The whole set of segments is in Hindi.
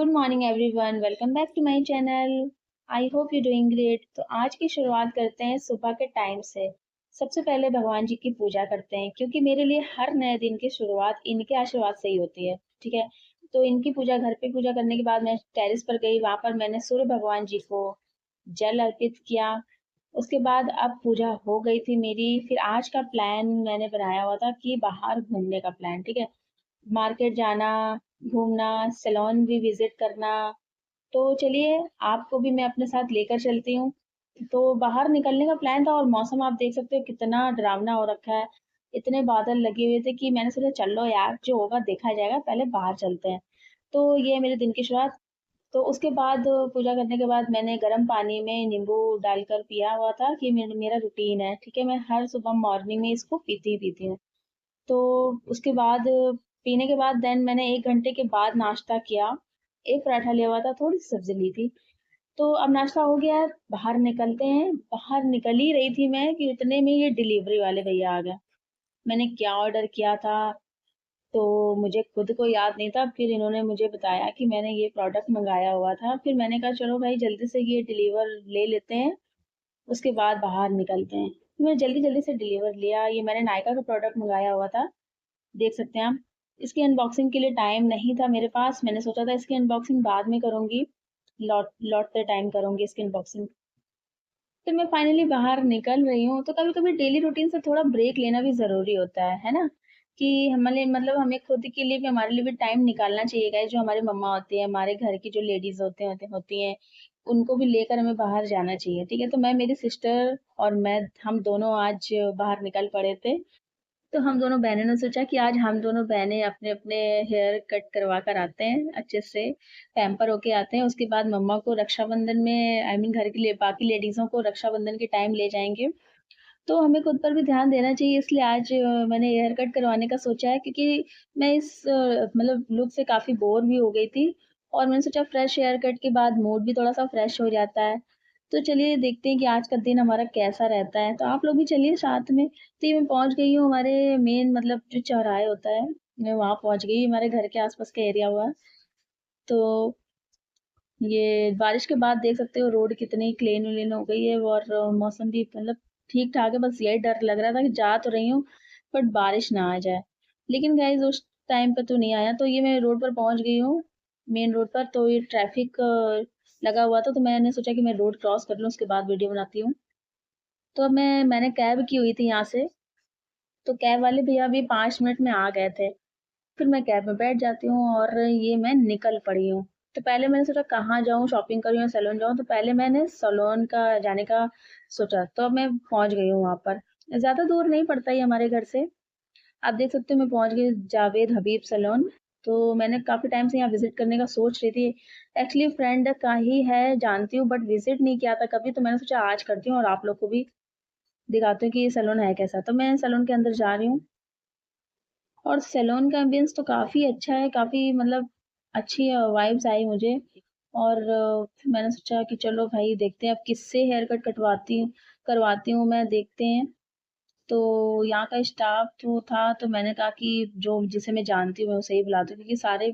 Good morning everyone, welcome back to my channel. I hope you doing great. तो आज की शुरुआत करते हैं सुबह के टाइम से। सबसे पहले भगवान जी की पूजा करते हैं क्योंकि मेरे लिए हर नए दिन की शुरुआत इनके आशीर्वाद से ही होती है। ठीक है, तो इनकी पूजा घर पे पूजा करने के बाद मैं टेरेस पर गई। वहां पर मैंने सूर्य भगवान जी को जल अर्पित किया। उसके बाद अब पूजा हो गई थी मेरी। फिर आज का प्लान मैंने बनाया हुआ था कि बाहर घूमने का प्लान। ठीक है, मार्केट जाना, घूमना, सैलून भी विजिट करना। तो चलिए आपको भी मैं अपने साथ लेकर चलती हूँ। तो बाहर निकलने का प्लान था और मौसम आप देख सकते हो कितना डरावना हो रखा है। इतने बादल लगे हुए थे कि मैंने सोचा चलो यार जो होगा देखा जाएगा, पहले बाहर चलते हैं। तो ये है मेरे दिन की शुरुआत। तो उसके बाद पूजा करने के बाद मैंने गर्म पानी में नींबू डालकर पिया हुआ था कि मेरा रूटीन है। ठीक है, मैं हर सुबह मॉर्निंग में इसको पीती ही पीती हूँ। तो उसके बाद पीने के बाद देन मैंने 1 घंटे के बाद नाश्ता किया। 1 पराठा लिया हुआ था, थोड़ी-सी सब्ज़ी ली थी। तो अब नाश्ता हो गया है, बाहर निकलते हैं। बाहर निकल ही रही थी मैं कि इतने में ये डिलीवरी वाले भैया आ गए। मैंने क्या ऑर्डर किया था, तो मुझे खुद को याद नहीं था। फिर इन्होंने मुझे बताया कि मैंने ये प्रोडक्ट मँगाया हुआ था। फिर मैंने कहा चलो भाई जल्दी से ये डिलीवर ले लेते हैं, उसके बाद बाहर निकलते हैं। मैंने जल्दी-जल्दी से डिलीवर लिया। ये मैंने नायका का प्रोडक्ट मँगाया हुआ था। देख सकते हैं आप। इसकी अनबॉक्सिंग के लिए टाइम नहीं था मेरे पास। मैंने सोचा था इसकी अनबॉक्सिंग बाद में करूँगी, लौटते टाइम करूँगी इसकी अनबॉक्सिंग। तो मैं फाइनली बाहर निकल रही हूँ, तो कभी-कभी डेली रूटीन से थोड़ा ब्रेक लेना भी ज़रूरी होता है ना? कि हमारे मतलब हमें खुद के लिए भी, हमारे लिए भी टाइम निकालना चाहिए गाइस। जो हमारी मम्मा होती हैं, हमारे घर की जो लेडीज़ होती हैं, उनको भी लेकर हमें बाहर जाना चाहिए, ठीक है? तो मैं, मेरी सिस्टर और मैं, हम दोनों आज बाहर निकल पड़े थे। तो हम दोनों बहनों ने सोचा कि आज हम दोनों बहनें अपने-अपने हेयर कट करवा कर आते हैं, अच्छे से पैम्पर होके आते हैं। उसके बाद मम्मा को रक्षाबंधन में, आई मीन घर की बाकी लेडीज़ों को रक्षाबंधन के टाइम ले जाएँगे। तो हमें खुद पर भी ध्यान देना चाहिए, इसलिए आज मैंने हेयर कट करवाने का सोचा है क्योंकि मैं इस मतलब लुक से काफ़ी बोर भी हो गई थी और मैंने सोचा फ्रेश हेयर कट के बाद मूड भी थोड़ा-सा फ्रेश हो जाता है। तो चलिए देखते हैं कि आज का दिन हमारा कैसा रहता है, तो आप लोग भी चलिए साथ में। तो ये मैं पहुँच गई हूँ हमारे मेन मतलब जो चौराहे होता है, मैं वहाँ पहुँच गई, हमारे घर के आस-पास का एरिया हुआ। तो ये बारिश के बाद देख सकते हो रोड कितनी क्लीन विलीन हो गई है और मौसम भी मतलब ठीक-ठाक है। बस यही डर लग रहा था कि जा तो रही हूँ, बट बारिश ना आ जाए। लेकिन गाइज़ उस टाइम पे तो नहीं आया। तो ये मैं रोड पर पहुँच गई हूँ, मेन रोड पर। तो ये ट्रैफिक लगा हुआ था, तो मैंने सोचा कि मैं रोड क्रॉस कर लूँ, उसके बाद वीडियो बनाती हूँ। तो अब मैंने कैब की हुई थी यहाँ से, तो कैब वाले भैया भी 5 मिनट में आ गए थे। फिर मैं कैब में बैठ जाती हूँ और ये मैं निकल पड़ी हूँ। तो पहले मैंने सोचा कहाँ जाऊँ, शॉपिंग करूँ या सैलून जाऊँ, तो पहले मैंने सैलून का जाने का सोचा, तो अब मैं पहुँच गई हूँ वहाँ पर। ज़्यादा दूर नहीं पड़ता ये हमारे घर से। आप देख सकते हो मैं पहुँच गई जावेद हबीब सैलून। तो मैंने काफ़ी टाइम से यहाँ विज़िट करने का सोच रही थी। एक्चुअली फ्रेंड का ही है, जानती हूँ, बट विज़िट नहीं किया था कभी, तो मैंने सोचा आज करती हूँ और आप लोग को भी दिखाती हूँ कि ये सैलून है कैसा। तो मैं सैलून के अंदर जा रही हूँ और सैलून का एम्बियंस तो काफ़ी अच्छा है, काफ़ी मतलब अच्छी वाइब्स आई मुझे। और फिर मैंने सोचा कि चलो भाई देखते हैं अब किससे हेयर कट करवाती हूँ मैं, देखते हैं। तो यहाँ का स्टाफ जो था, तो मैंने कहा कि जो जिसे मैं जानती हूँ मैं उसे ही बुलाती हूँ क्योंकि सारे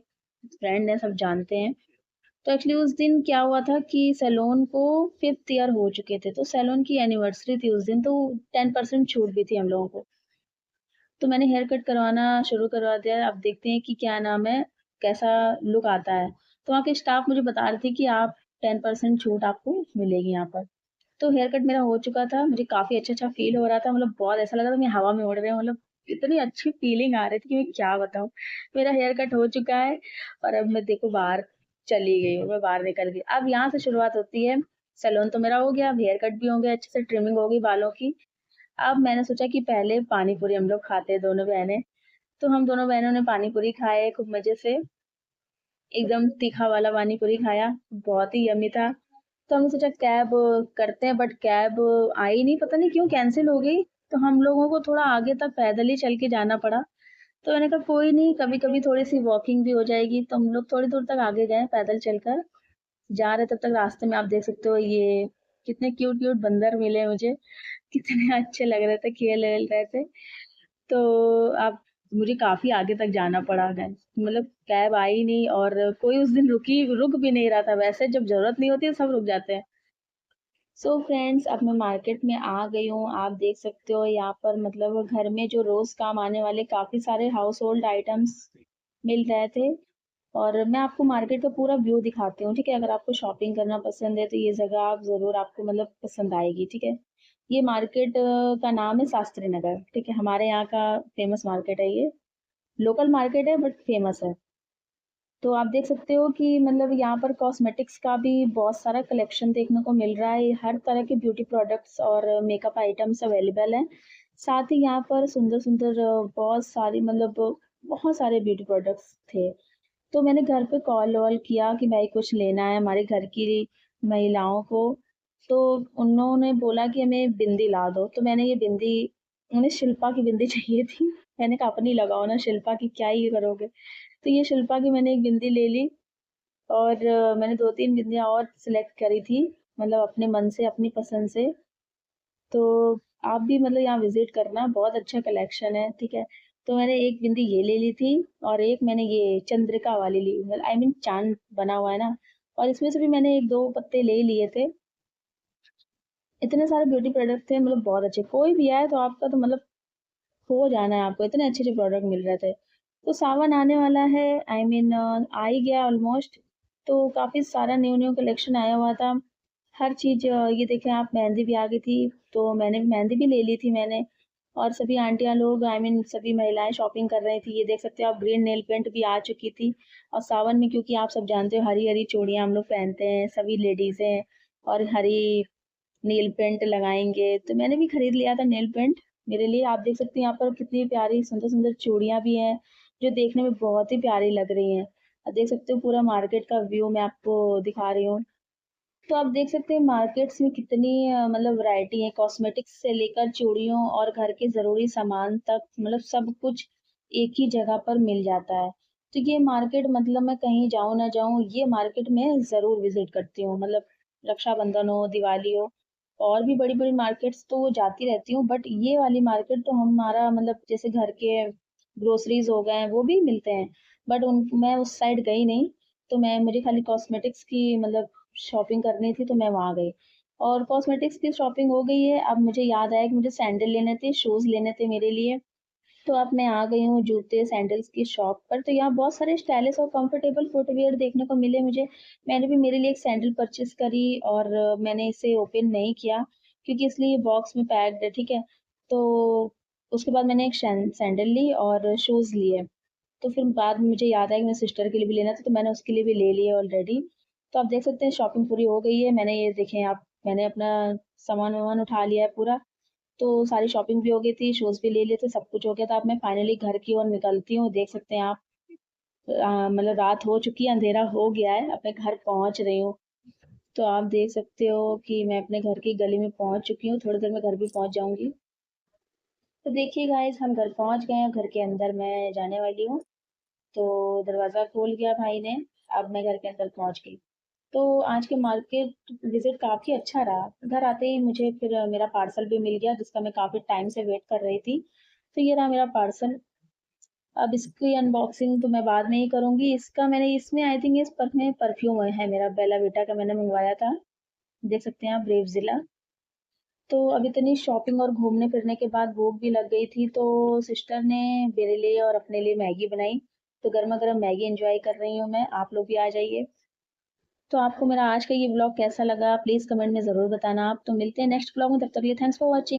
फ्रेंड हैं, सब जानते हैं। तो एक्चुअली उस दिन क्या हुआ था कि सैलून को 5th ईयर हो चुके थे, तो सैलून की एनिवर्सरी थी उस दिन, तो 10% छूट भी थी हम लोगों को। तो मैंने हेयर कट करवाना शुरू करवा दिया। अब देखते हैं कि क्या नाम है, कैसा लुक आता है। तो वहाँ के स्टाफ मुझे बता रहे थे कि आप 10% छूट आपको मिलेगी यहाँ पर। तो हेयर कट मेरा हो चुका था, मुझे काफ़ी अच्छा-अच्छा फ़ील हो रहा था, मतलब बहुत ऐसा लग रहा था मैं हवा में उड़ रही हूँ, मतलब इतनी अच्छी फ़ीलिंग आ रही थी कि मैं क्या बताऊँ। मेरा हेयर कट हो चुका है और अब मैं देखो बाहर चली गई हूँ, मैं बाहर निकल गई। अब यहाँ से शुरुआत होती है, सैलून तो मेरा हो गया, अब हेयर कट भी हो गया, अच्छे से ट्रिमिंग हो गई बालों की। अब मैंने सोचा कि पहले पानी पूरी हम लोग खाते हैं दोनों बहनें। तो हम दोनों बहनों ने पानी पूरी खाए खूब मज़े से, एकदम तीखा वाला पानी पूरी खाया, बहुत ही यम्मी था। तो हमने सोचा कैब करते हैं, बट कैब आई नहीं, पता नहीं क्यों कैंसल हो गई। तो हम लोगों को थोड़ा आगे तक पैदल ही चल के जाना पड़ा। तो मैंने कहा कोई नहीं, कभी-कभी थोड़ी-सी वॉकिंग भी हो जाएगी, तो हम लोग थोड़ी दूर तक आगे गए पैदल चलकर। जा रहे तब तक रास्ते में आप देख सकते हो ये कितने क्यूट-क्यूट बंदर मिले मुझे, कितने अच्छे लग रहे थे, खेल-वेल रहे थे। तो आप मुझे काफ़ी आगे तक जाना पड़ा गाइस, मतलब कैब आई नहीं और कोई उस दिन रुक भी नहीं रहा था। वैसे जब ज़रूरत नहीं होती है सब रुक जाते हैं। सो फ्रेंड्स, अब मैं मार्केट में आ गई हूँ। आप देख सकते हो यहाँ पर मतलब घर में जो रोज़ काम आने वाले काफ़ी सारे हाउस होल्ड आइटम्स मिल रहे थे। और मैं आपको मार्केट का पूरा व्यू दिखाती हूँ, ठीक है? अगर आपको शॉपिंग करना पसंद है तो ये जगह आप ज़रूर आपको मतलब पसंद आएगी, ठीक है? ये मार्केट का नाम है शास्त्री नगर, ठीक है? हमारे यहाँ का फेमस मार्केट है ये। लोकल मार्केट है बट फेमस है। तो आप देख सकते हो कि मतलब यहाँ पर कॉस्मेटिक्स का भी बहुत सारा कलेक्शन देखने को मिल रहा है। हर तरह के ब्यूटी प्रोडक्ट्स और मेकअप आइटम्स अवेलेबल हैं। साथ ही यहाँ पर सुंदर-सुंदर बहुत सारी मतलब बहुत सारे ब्यूटी प्रोडक्ट्स थे। तो मैंने घर पे कॉल-वॉल किया कि भाई कुछ लेना है हमारे घर की महिलाओं को। तो उन्होंने बोला कि हमें बिंदी ला दो। तो मैंने ये बिंदी उन्हें शिल्पा की बिंदी चाहिए थी। मैंने कहा अपनी लगाओ ना, शिल्पा की क्या ही करोगे? तो ये शिल्पा की मैंने एक बिंदी ले ली और मैंने 2-3 बिंदियाँ और सिलेक्ट करी थी, मतलब अपने मन से, अपनी पसंद से। तो आप भी मतलब यहाँ विज़िट करना, बहुत अच्छा कलेक्शन है, ठीक है? तो मैंने एक बिंदी ये ले ली थी और एक मैंने ये चंद्रिका वाली ली, मतलब आई मीन चाँद बना हुआ है ना, और इसमें से भी मैंने 1-2 पत्ते ले लिए थे। इतने सारे ब्यूटी प्रोडक्ट थे मतलब बहुत अच्छे, कोई भी आए तो आपका तो मतलब हो जाना है आपको, इतने अच्छे-अच्छे प्रोडक्ट मिल रहे थे। तो सावन आने वाला है, आई मीन आ ही गया ऑलमोस्ट, तो काफ़ी सारा न्यू-न्यू कलेक्शन आया हुआ था। हर चीज़ ये देखें आप, मेहंदी भी आ गई थी, तो मैंने मेहंदी भी ले ली थी मैंने। और सभी आंटियाँ लोग आई मीन सभी महिलाएँ शॉपिंग कर रही थी। ये देख सकते हो आप, ग्रीन नेल पेंट भी आ चुकी थी। और सावन में क्योंकि आप सब जानते हो हरी-हरी चूड़ियाँ हम लोग पहनते हैं, सभी लेडीज़ें, और हरी नेल पेंट लगाएँगे, तो मैंने भी खरीद लिया था नेल पेंट मेरे लिए। आप देख सकते हैं यहाँ पर कितनी प्यारी सुंदर-सुंदर चूड़ियाँ भी हैं, जो देखने में बहुत ही प्यारी लग रही हैं। देख सकते हो पूरा मार्केट का व्यू मैं आपको दिखा रही हूँ। तो आप देख सकते हैं मार्केट्स में कितनी मतलब वैरायटी है, कॉस्मेटिक्स से लेकर चूड़ियों और घर के ज़रूरी सामान तक, मतलब सब कुछ एक ही जगह पर मिल जाता है। तो ये मार्केट मतलब मैं कहीं जाऊँ ना जाऊँ, ये मार्केट मैं ज़रूर विज़िट करती हूँ। मतलब रक्षाबंधन हो, दिवाली हो, और भी बड़ी-बड़ी मार्केट्स तो जाती रहती हूँ, बट ये वाली मार्केट तो हमारा मतलब जैसे घर के ग्रोसरीज़ हो गए हैं, वो भी मिलते हैं। बट उन मैं उस साइड गई नहीं, तो मुझे खाली कॉस्मेटिक्स की मतलब शॉपिंग करनी थी, तो मैं वहाँ गई। और कॉस्मेटिक्स की शॉपिंग हो गई है। अब मुझे याद आया कि मुझे सैंडल लेने थे, शूज़ लेने थे मेरे लिए। तो अब मैं आ गई हूँ जूते सैंडल्स की शॉप पर। तो यहाँ बहुत सारे स्टाइलिश और कंफर्टेबल फुटवियर देखने को मिले मुझे। मैंने भी मेरे लिए एक सैंडल परचेज़ करी और मैंने इसे ओपन नहीं किया क्योंकि इसलिए ये बॉक्स में पैक्ड है, ठीक है? तो उसके बाद मैंने एक सैंडल ली और शूज़ लिए। तो फिर बाद में मुझे याद आया कि मेरी सिस्टर के लिए भी लेना था, तो मैंने उसके लिए भी ले लिया ऑलरेडी। तो आप देख सकते हैं शॉपिंग पूरी हो गई है। मैंने ये देखें आप, मैंने अपना सामान-वामान उठा लिया है पूरा। तो सारी शॉपिंग भी हो गई थी, शूज़ भी ले लिए थे, सब कुछ हो गया था। अब मैं फाइनली घर की ओर निकलती हूँ। देख सकते हैं आप, मतलब रात हो चुकी है, अंधेरा हो गया है। अब मैं घर पहुँच रही हूँ। तो आप देख सकते हो कि मैं अपने घर की गली में पहुँच चुकी हूँ। थोड़ी देर में घर भी पहुँच जाऊँगी। तो देखिए गाइज़, हम घर पहुँच गए हैं। घर के अंदर मैं जाने वाली हूँ। तो दरवाज़ा खोल दिया भाई ने, अब मैं घर के अंदर पहुँच गई। तो आज के मार्केट विज़िट काफ़ी अच्छा रहा। घर आते ही मुझे फिर मेरा पार्सल भी मिल गया जिसका मैं काफ़ी टाइम से वेट कर रही थी। तो ये रहा मेरा पार्सल। अब इसकी अनबॉक्सिंग तो मैं बाद में ही करूँगी। इसमें आई थिंक इस पर में परफ्यूम है मेरा, बेला विटा का मैंने मँगवाया था। देख सकते हैं आप, ब्रेवज़िला। तो अब इतनी शॉपिंग और घूमने-फिरने के बाद भूख भी लग गई थी, तो सिस्टर ने मेरे लिए और अपने लिए मैगी बनाई। तो गरमा-गरम मैगी एन्जॉय कर रही हूँ मैं, आप लोग भी आ जाइए। तो आपको मेरा आज का ये व्लॉग कैसा लगा प्लीज़ कमेंट में ज़रूर बताना आप। तो मिलते हैं नेक्स्ट व्लॉग में, तब तक के लिए थैंक्स फॉर वॉचिंग।